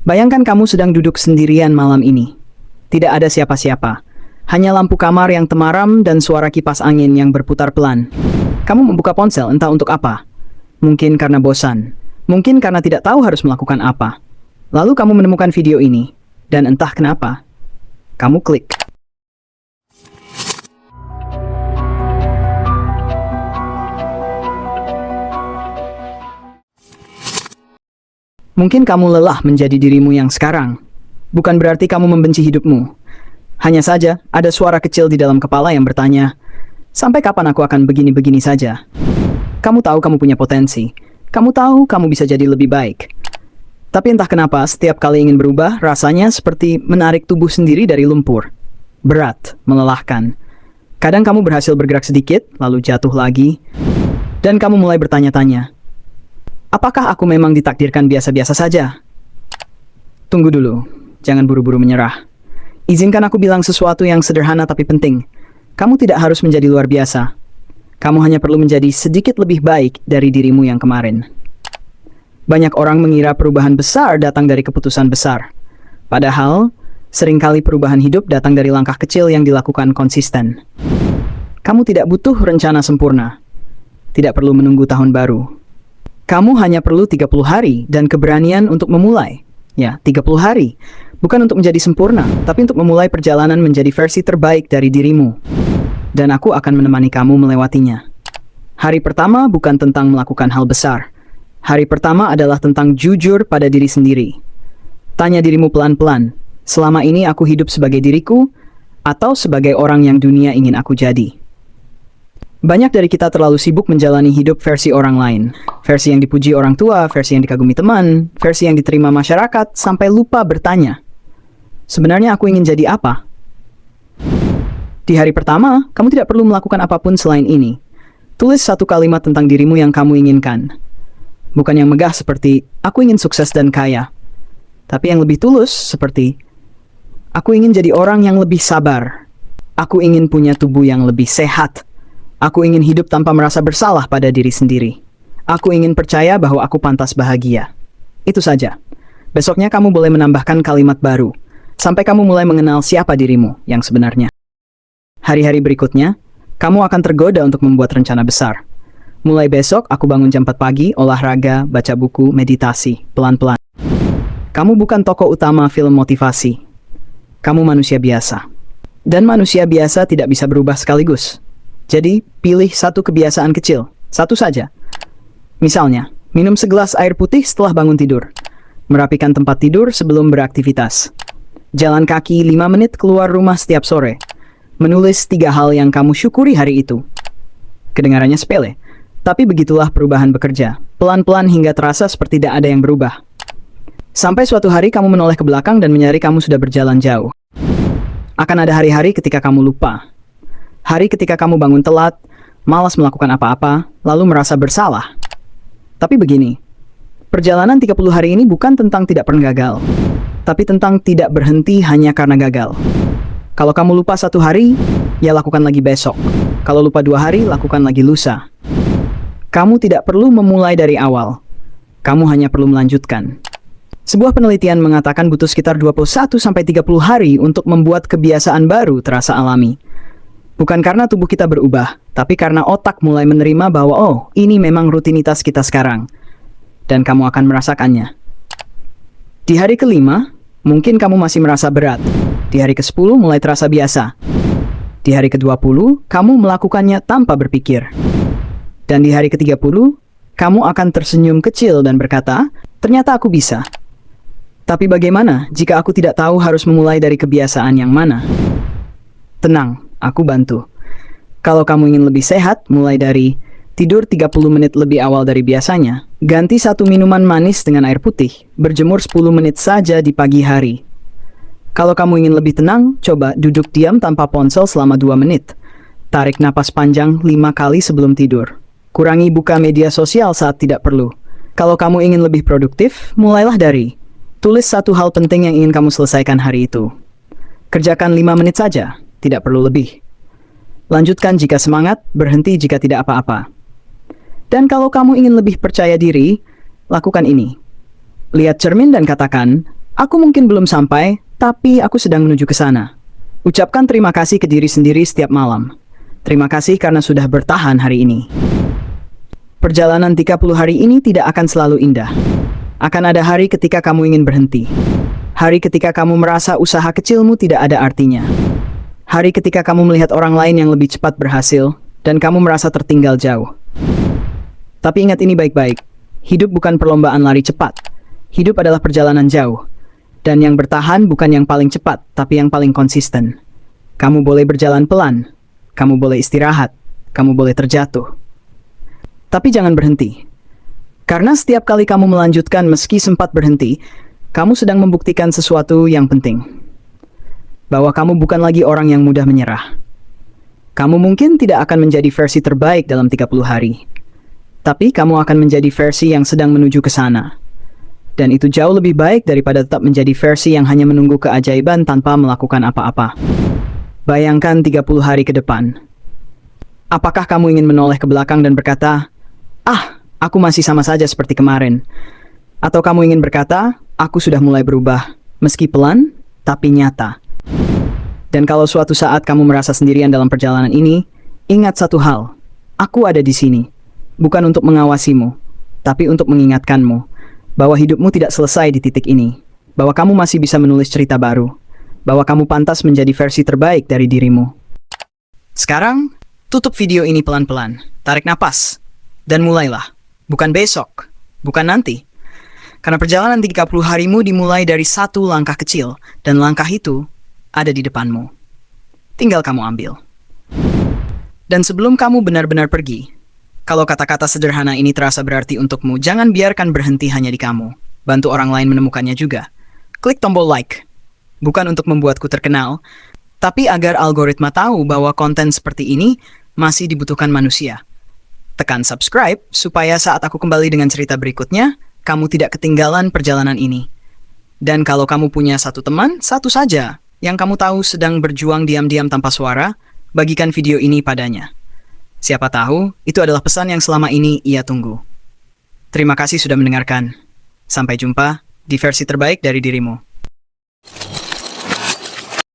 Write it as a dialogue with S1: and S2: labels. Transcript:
S1: Bayangkan kamu sedang duduk sendirian malam ini. Tidak ada siapa-siapa. Hanya lampu kamar yang temaram dan suara kipas angin yang berputar pelan. Kamu membuka ponsel entah untuk apa. Mungkin karena bosan. Mungkin karena tidak tahu harus melakukan apa. Lalu kamu menemukan video ini. Dan entah kenapa, kamu klik. Mungkin kamu lelah menjadi dirimu yang sekarang. Bukan berarti kamu membenci hidupmu. Hanya saja, ada suara kecil di dalam kepala yang bertanya, sampai kapan aku akan begini-begini saja? Kamu tahu kamu punya potensi. Kamu tahu kamu bisa jadi lebih baik. Tapi entah kenapa, setiap kali ingin berubah, rasanya seperti menarik tubuh sendiri dari lumpur. Berat, melelahkan. Kadang kamu berhasil bergerak sedikit, lalu jatuh lagi. Dan kamu mulai bertanya-tanya, apakah aku memang ditakdirkan biasa-biasa saja? Tunggu dulu, jangan buru-buru menyerah. Izinkan aku bilang sesuatu yang sederhana tapi penting. Kamu tidak harus menjadi luar biasa. Kamu hanya perlu menjadi sedikit lebih baik dari dirimu yang kemarin. Banyak orang mengira perubahan besar datang dari keputusan besar. Padahal, seringkali perubahan hidup datang dari langkah kecil yang dilakukan konsisten. Kamu tidak butuh rencana sempurna. Tidak perlu menunggu tahun baru. Kamu hanya perlu 30 hari dan keberanian untuk memulai. Ya, 30 hari. Bukan untuk menjadi sempurna, tapi untuk memulai perjalanan menjadi versi terbaik dari dirimu. Dan aku akan menemani kamu melewatinya. Hari pertama bukan tentang melakukan hal besar. Hari pertama adalah tentang jujur pada diri sendiri. Tanya dirimu pelan-pelan, selama ini aku hidup sebagai diriku, atau sebagai orang yang dunia ingin aku jadi? Banyak dari kita terlalu sibuk menjalani hidup versi orang lain. Versi yang dipuji orang tua, versi yang dikagumi teman, versi yang diterima masyarakat, sampai lupa bertanya, sebenarnya aku ingin jadi apa? Di hari pertama, kamu tidak perlu melakukan apapun selain ini. Tulis satu kalimat tentang dirimu yang kamu inginkan. Bukan yang megah seperti, aku ingin sukses dan kaya. Tapi yang lebih tulus seperti, aku ingin jadi orang yang lebih sabar. Aku ingin punya tubuh yang lebih sehat. Aku ingin hidup tanpa merasa bersalah pada diri sendiri. Aku ingin percaya bahwa aku pantas bahagia. Itu saja. Besoknya kamu boleh menambahkan kalimat baru, sampai kamu mulai mengenal siapa dirimu yang sebenarnya. Hari-hari berikutnya, kamu akan tergoda untuk membuat rencana besar. Mulai besok, aku bangun jam 4 pagi, olahraga, baca buku, meditasi, pelan-pelan. Kamu bukan tokoh utama film motivasi. Kamu manusia biasa. Dan manusia biasa tidak bisa berubah sekaligus. Jadi, pilih satu kebiasaan kecil, satu saja. Misalnya, minum segelas air putih setelah bangun tidur. Merapikan tempat tidur sebelum beraktivitas. Jalan kaki 5 menit keluar rumah setiap sore. Menulis 3 hal yang kamu syukuri hari itu. Kedengarannya sepele, tapi begitulah perubahan bekerja. Pelan-pelan hingga terasa seperti tidak ada yang berubah. Sampai suatu hari kamu menoleh ke belakang dan menyadari kamu sudah berjalan jauh. Akan ada hari-hari ketika kamu lupa. Hari ketika kamu bangun telat, malas melakukan apa-apa, lalu merasa bersalah. Tapi begini, perjalanan 30 hari ini bukan tentang tidak pernah gagal, tapi tentang tidak berhenti hanya karena gagal. Kalau kamu lupa 1 hari, ya lakukan lagi besok. Kalau lupa 2 hari, lakukan lagi lusa. Kamu tidak perlu memulai dari awal. Kamu hanya perlu melanjutkan. Sebuah penelitian mengatakan butuh sekitar 21-30 hari untuk membuat kebiasaan baru terasa alami. Bukan karena tubuh kita berubah, tapi karena otak mulai menerima bahwa oh, ini memang rutinitas kita sekarang. Dan kamu akan merasakannya. Di hari kelima, mungkin kamu masih merasa berat. Di hari ke-10 mulai terasa biasa. Di hari ke-20, kamu melakukannya tanpa berpikir. Dan di hari ke-30, kamu akan tersenyum kecil dan berkata, ternyata aku bisa. Tapi bagaimana jika aku tidak tahu harus memulai dari kebiasaan yang mana? Tenang, aku bantu. Kalau kamu ingin lebih sehat, mulai dari tidur 30 menit lebih awal dari biasanya. Ganti 1 minuman manis dengan air putih. Berjemur 10 menit saja di pagi hari. Kalau kamu ingin lebih tenang, coba duduk diam tanpa ponsel selama 2 menit. Tarik napas panjang 5 kali sebelum tidur. Kurangi buka media sosial saat tidak perlu. Kalau kamu ingin lebih produktif, mulailah dari tulis 1 hal penting yang ingin kamu selesaikan hari itu. Kerjakan 5 menit saja, tidak perlu lebih. Lanjutkan jika semangat, berhenti jika tidak apa-apa. Dan kalau kamu ingin lebih percaya diri, lakukan ini. Lihat cermin dan katakan, Aku mungkin belum sampai, tapi aku sedang menuju ke sana. Ucapkan terima kasih ke diri sendiri setiap malam. Terima kasih karena sudah bertahan hari ini. Perjalanan 30 hari ini tidak akan selalu indah. Akan ada hari ketika kamu ingin berhenti. Hari ketika kamu merasa usaha kecilmu tidak ada artinya. Hari ketika kamu melihat orang lain yang lebih cepat berhasil, dan kamu merasa tertinggal jauh. Tapi ingat ini baik-baik. Hidup bukan perlombaan lari cepat. Hidup adalah perjalanan jauh. Dan yang bertahan bukan yang paling cepat, tapi yang paling konsisten. Kamu boleh berjalan pelan. Kamu boleh istirahat. Kamu boleh terjatuh. Tapi jangan berhenti. Karena setiap kali kamu melanjutkan meski sempat berhenti, kamu sedang membuktikan sesuatu yang penting. Bahwa kamu bukan lagi orang yang mudah menyerah. Kamu mungkin tidak akan menjadi versi terbaik dalam 30 hari. Tapi kamu akan menjadi versi yang sedang menuju ke sana. Dan itu jauh lebih baik daripada tetap menjadi versi yang hanya menunggu keajaiban tanpa melakukan apa-apa. Bayangkan 30 hari ke depan. Apakah kamu ingin menoleh ke belakang dan berkata, "Ah, aku masih sama saja seperti kemarin." Atau kamu ingin berkata, "Aku sudah mulai berubah, meski pelan, tapi nyata." Dan kalau suatu saat kamu merasa sendirian dalam perjalanan ini, ingat satu hal. Aku ada di sini. Bukan untuk mengawasimu, tapi untuk mengingatkanmu bahwa hidupmu tidak selesai di titik ini, bahwa kamu masih bisa menulis cerita baru, bahwa kamu pantas menjadi versi terbaik dari dirimu. Sekarang, tutup video ini pelan-pelan, tarik napas, dan mulailah. Bukan besok, bukan nanti. Karena perjalanan 30 harimu dimulai dari satu langkah kecil, dan langkah itu ada di depanmu. Tinggal kamu ambil. Dan sebelum kamu benar-benar pergi, kalau kata-kata sederhana ini terasa berarti untukmu, jangan biarkan berhenti hanya di kamu. Bantu orang lain menemukannya juga. Klik tombol like. Bukan untuk membuatku terkenal, tapi agar algoritma tahu bahwa konten seperti ini masih dibutuhkan manusia. Tekan subscribe supaya saat aku kembali dengan cerita berikutnya, kamu tidak ketinggalan perjalanan ini. Dan kalau kamu punya satu teman, satu saja, yang kamu tahu sedang berjuang diam-diam tanpa suara, bagikan video ini padanya. Siapa tahu, itu adalah pesan yang selama ini ia tunggu. Terima kasih sudah mendengarkan. Sampai jumpa di versi terbaik dari dirimu.